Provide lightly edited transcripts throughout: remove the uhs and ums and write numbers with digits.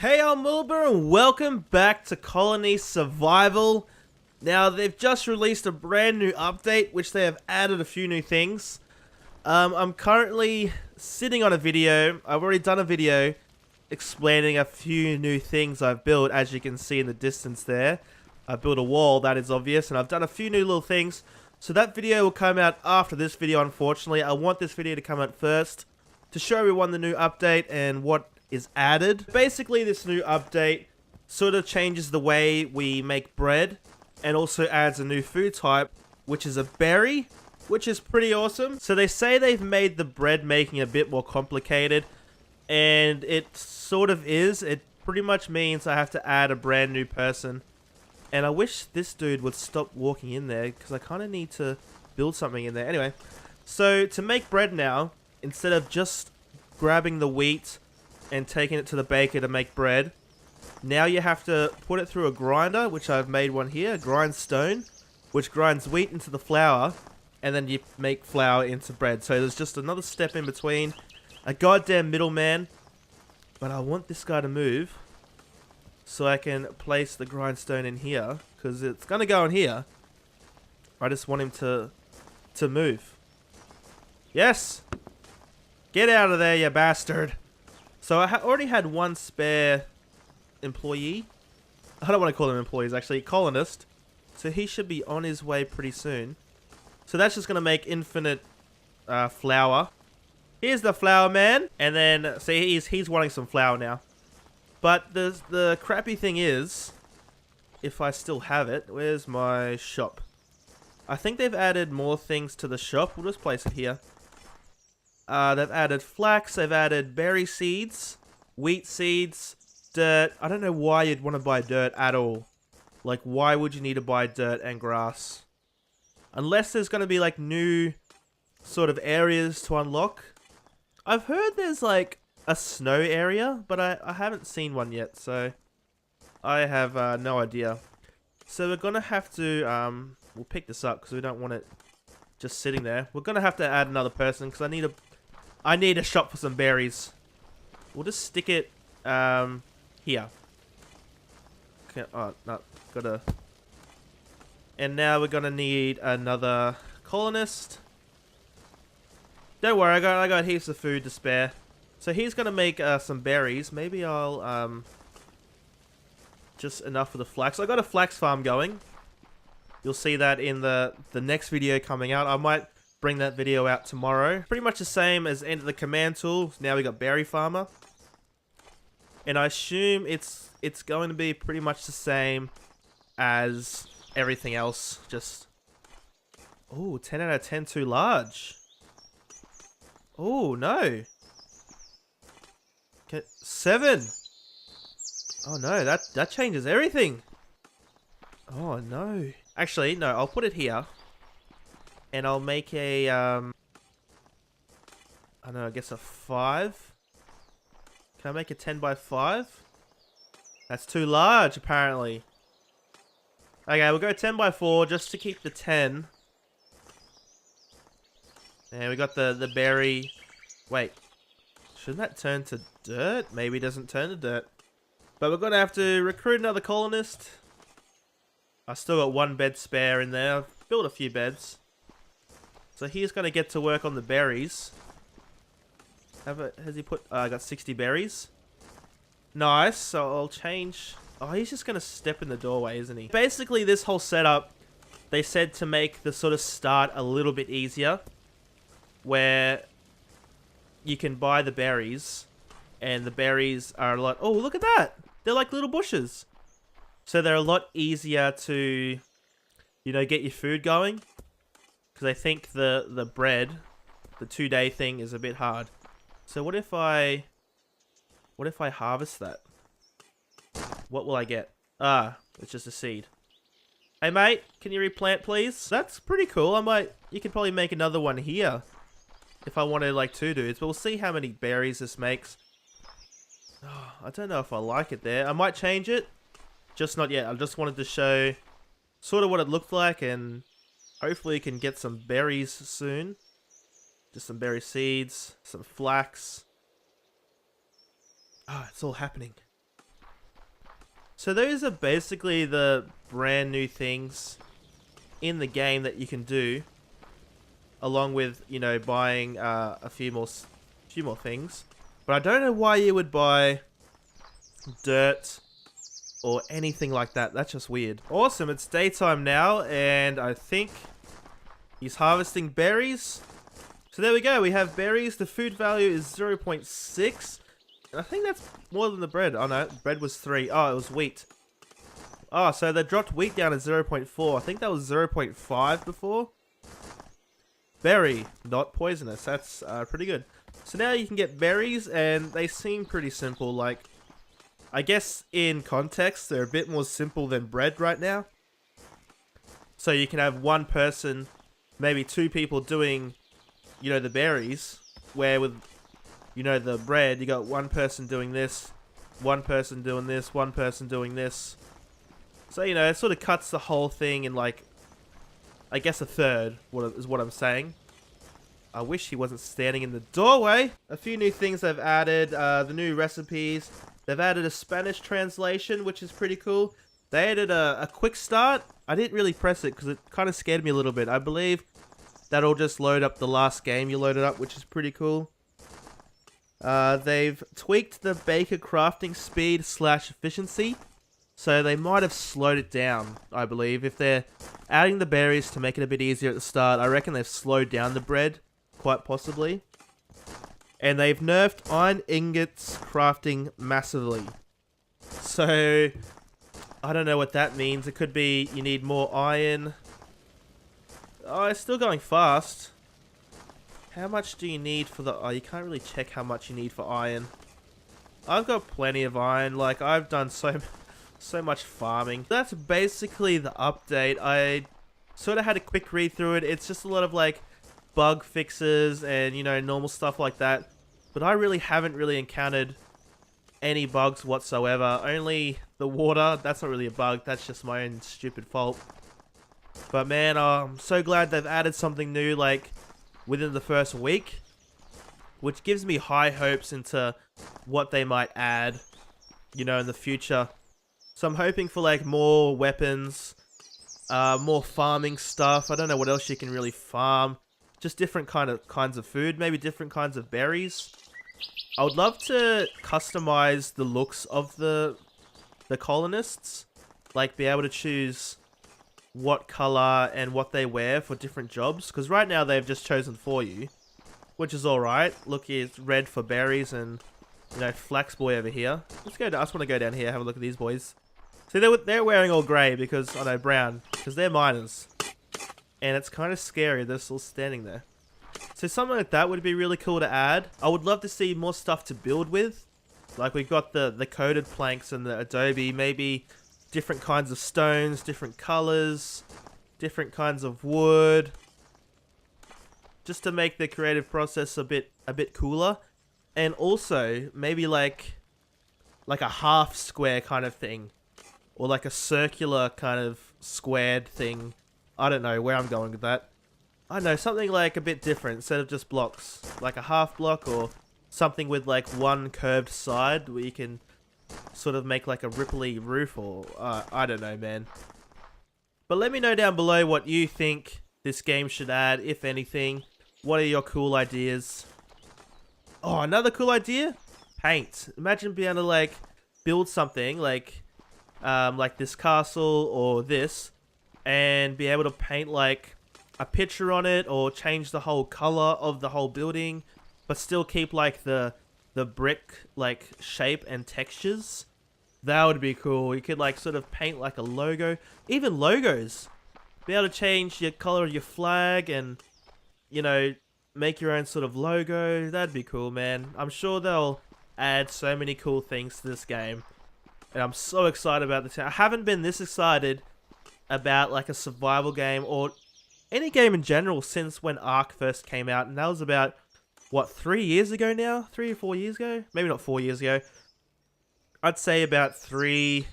Hey, I'm Wilbur and welcome back to Colony Survival. Now, they've just released a brand new update, which they have added a few new things. I'm currently sitting on a video. I've already done a video explaining a few new things I've built, as you can see in the distance there. I built a wall, that is obvious, and I've done a few new little things. So that video will come out after this video, unfortunately. I want this video to come out first to show everyone the new update and what is added. Basically, this new update sort of changes the way we make bread and also adds a new food type, which is a berry, which is pretty awesome. So they say they've made the bread making a bit more complicated, and it sort of is. It pretty much means I have to add a brand new person. And I wish this dude would stop walking in there, because I kind of need to build something in there. Anyway, so to make bread now, instead of just grabbing the wheat and taking it to the baker to make bread, now you have to put it through a grinder, which I've made one here, a grindstone, which grinds wheat into the flour, and then you make flour into bread. So there's just another step in between, a goddamn middleman. But I want this guy to move so I can place the grindstone in here, because it's going to go in here. I just want him to move. Yes! Get out of there, you bastard! So I already had one spare employee. I don't want to call them employees, actually. Colonist. So he should be on his way pretty soon. So that's just going to make infinite flour. Here's the flour man. And then, see, he's wanting some flour now. But the crappy thing is, if I still have it, where's my shop? I think they've added more things to the shop. We'll just place it here. They've added flax, they've added berry seeds, wheat seeds, dirt. I don't know why you'd want to buy dirt at all. Like, why would you need to buy dirt and grass? Unless there's going to be, like, new sort of areas to unlock. I've heard there's, like, a snow area, but I haven't seen one yet, so I have no idea. So we're going to have to, we'll pick this up because we don't want it just sitting there. We're going to have to add another person because I need a shop for some berries. We'll just stick it here. Okay, oh, no, gotta. And now we're gonna need another colonist. Don't worry, I got heaps of food to spare. So he's gonna make some berries. Maybe I'll just enough for the flax. I got a flax farm going. You'll see that in the next video coming out. I might bring that video out tomorrow. Pretty much the same as enter the command tool. Now we got berry farmer. And I assume it's going to be pretty much the same as everything else. Just, oh, 10 out of 10 too large. Oh, no. Okay, 7. Oh no, that changes everything. Oh no. Actually, no, I'll put it here. And I'll make a, I don't know, I guess a 5. Can I make a 10 by 5? That's too large, apparently. Okay, we'll go 10 by 4 just to keep the 10. And we got the berry. Wait. Shouldn't that turn to dirt? Maybe it doesn't turn to dirt. But we're going to have to recruit another colonist. I still got one bed spare in there. I've built a few beds. So he's going to get to work on the berries. Has he put... I got 60 berries. Nice. So I'll change... Oh, he's just going to step in the doorway, isn't he? Basically, this whole setup, they said to make the sort of start a little bit easier. Where you can buy the berries. And the berries are a lot... Oh, look at that! They're like little bushes. So they're a lot easier to, you know, get your food going. Because I think the bread, the 2-day thing is a bit hard. So what if I harvest that? What will I get? Ah, it's just a seed. Hey mate, can you replant please? That's pretty cool. You could probably make another one here. If I wanted like 2 dudes. But we'll see how many berries this makes. Oh, I don't know if I like it there. I might change it. Just not yet. I just wanted to show sort of what it looked like, and hopefully you can get some berries soon. Just some berry seeds, some flax. Ah, it's all happening. So those are basically the brand new things in the game that you can do, along with, you know, buying a few more things. But I don't know why you would buy dirt or anything like that. That's just weird. Awesome, it's daytime now, and I think he's harvesting berries. So there we go, we have berries. The food value is 0.6. I think that's more than the bread. Oh no, bread was 3. Oh, it was wheat. Oh, so they dropped wheat down to 0.4. I think that was 0.5 before. Berry, not poisonous. That's pretty good. So now you can get berries, and they seem pretty simple. Like, I guess in context, they're a bit more simple than bread right now. So you can have one person, maybe 2 people doing, you know, the berries, where with, you know, the bread, you got one person doing this, one person doing this, one person doing this. So, you know, it sort of cuts the whole thing in, like, I guess a third, is what I'm saying. I wish he wasn't standing in the doorway. A few new things they've added, the new recipes. They've added a Spanish translation, which is pretty cool. They added a quick start. I didn't really press it because it kind of scared me a little bit. I believe that'll just load up the last game you loaded up, which is pretty cool. They've tweaked the baker crafting speed / efficiency. So they might have slowed it down, I believe. If they're adding the berries to make it a bit easier at the start, I reckon they've slowed down the bread, quite possibly. And they've nerfed iron ingots crafting massively. So, I don't know what that means. It could be you need more iron. Oh, it's still going fast. How much do you need for the... Oh, you can't really check how much you need for iron. I've got plenty of iron. Like, I've done so much farming. That's basically the update. I sort of had a quick read through it. It's just a lot of like bug fixes and, you know, normal stuff like that. But I really haven't encountered any bugs whatsoever. Only the water. That's not really a bug. That's just my own stupid fault. But man, I'm so glad they've added something new like within the first week, which gives me high hopes into what they might add, you know, in the future. So I'm hoping for like more weapons, more farming stuff. I don't know what else you can really farm. Just different kinds of food, maybe different kinds of berries. I would love to customize the looks of the colonists, like be able to choose what color and what they wear for different jobs. Because right now they've just chosen for you, which is all right. Look, it's red for berries and, you know, flax boy over here. Let's go. I just want to go down here, have a look at these boys. See, they're wearing all grey because, oh no, brown, because they're miners. And it's kind of scary, they're still standing there. So something like that would be really cool to add. I would love to see more stuff to build with. Like we've got the coated planks and the adobe, maybe different kinds of stones, different colors, different kinds of wood. Just to make the creative process a bit cooler. And also, maybe like a half square kind of thing. Or like a circular kind of squared thing. I don't know where I'm going with that. I don't know, something like a bit different instead of just blocks. Like a half block or something with like one curved side where you can sort of make like a ripply roof or... I don't know, man. But let me know down below what you think this game should add, if anything. What are your cool ideas? Oh, another cool idea? Paint. Imagine being able to like build something like this castle or this, and be able to paint like a picture on it or change the whole color of the whole building, but still keep like the brick like shape and textures. That would be cool. You could like sort of paint like a logo, even logos. Be able to change your color of your flag and, you know, make your own sort of logo. That'd be cool, man. I'm sure they'll add so many cool things to this game. And I'm so excited about this. I haven't been this excited about like a survival game or any game in general since when Ark first came out. And that was about, what, 3 years ago now? 3 or 4 years ago? Maybe not 4 years ago. I'd say about 2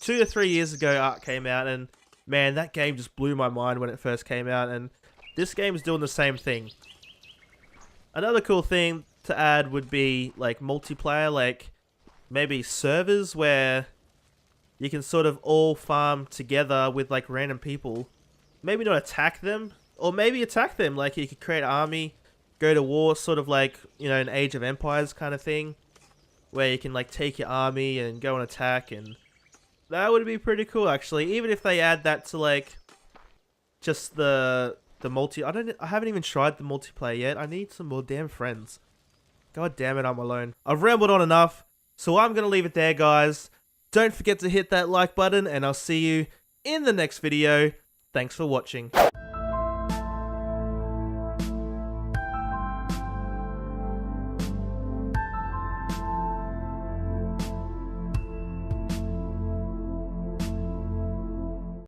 to 3 years ago Ark came out. And man, that game just blew my mind when it first came out. And this game is doing the same thing. Another cool thing to add would be like multiplayer, like maybe servers where you can sort of all farm together with like random people. Maybe not attack them, or maybe attack them. Like you could create an army, go to war, sort of like, you know, an Age of Empires kind of thing, where you can like take your army and go and attack, and that would be pretty cool actually. Even if they add that to like just the multi. I haven't even tried the multiplayer yet. I need some more damn friends. God damn it, I'm alone. I've rambled on enough, so I'm gonna leave it there, guys. Don't forget to hit that like button, and I'll see you in the next video. Thanks for watching.